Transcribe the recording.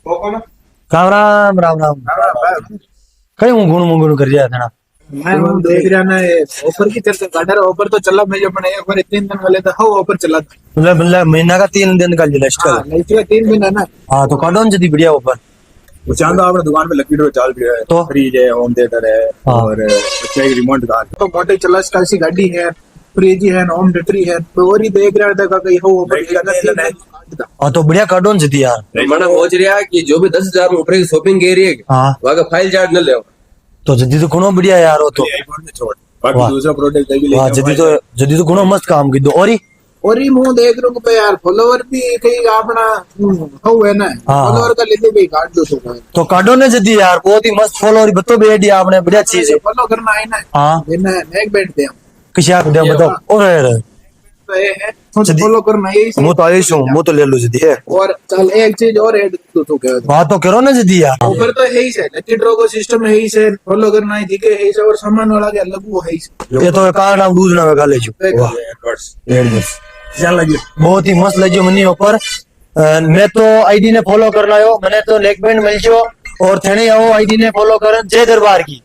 राम राम राम राम कई हूँ गुण मुंगुण कर रहा था मैं हूँ देख रहा ना ये ऑफर की चलते गाडर ऑफर तो चला मैं जो मैंने एक बार 3 दिन वाले था हाँ ऑफर चला था। मतलब महीना का 3 दिन का लिस्ट हाँ कर। नहीं 3 दिन है ना। हाँ तो कौन सी बढ़िया ऊपर वो चांदा आपने दुकान पे लकी ड्रॉ चाल भी है तो? फ्रिज है होम थिएटर है हाँ। और अच्छा एक रिमोट कार तो मोटे चला ऐसी गाड़ी है फ्रिज है होम थिएटर है तो और ही देख रहा था कहीं हो ऑफर हाँ तो बढ़िया कार्डन से यार मैंने सोच रहा कि जो भी 10,000 में ऊपर की शॉपिंग कह रही है हाँ वहाँ का फाइल चार्ज न ले तो जदी तो गुणो बढ़िया यार हो तो आईफोन में छोड़ बाकी वाह। दूसरा प्रोडक्ट भी वाह जदी तो गुणो मस्त काम की दो और ही मुंह देख रहा हूँ यार फॉलोवर भी कहीं अपना हो है ना हाँ। फॉलोवर का लेते भी काट दो तो कार्डो ने जदी यार बहुत ही मस्त फॉलोअर बतो बेडी आपने बढ़िया चीज है फॉलो करना है ना। हाँ देना नेक बैठ दे किसी को दे बताओ और तो ये है जदी- फॉलो करना है मु तो आयुष हूँ मु तो ले लो जदी है और चल एक चीज और ऐड तो क्या बात तो करो ना जदी यार ऑफर तो है ही से लकी ड्रॉ का सिस्टम है ही से फॉलो करना है ठीक है से और सामान वाला के अलग वो है ही से ये तो कार नाम दूध ना गा ले जो वाह चल लगी बहुत ही मस्त लगे मनी ऊपर मैं तो आईडी ने फॉलो करना हो मैंने तो नेक बैंड मिल जो और थेने आओ आईडी ने फॉलो करन जय दरबार की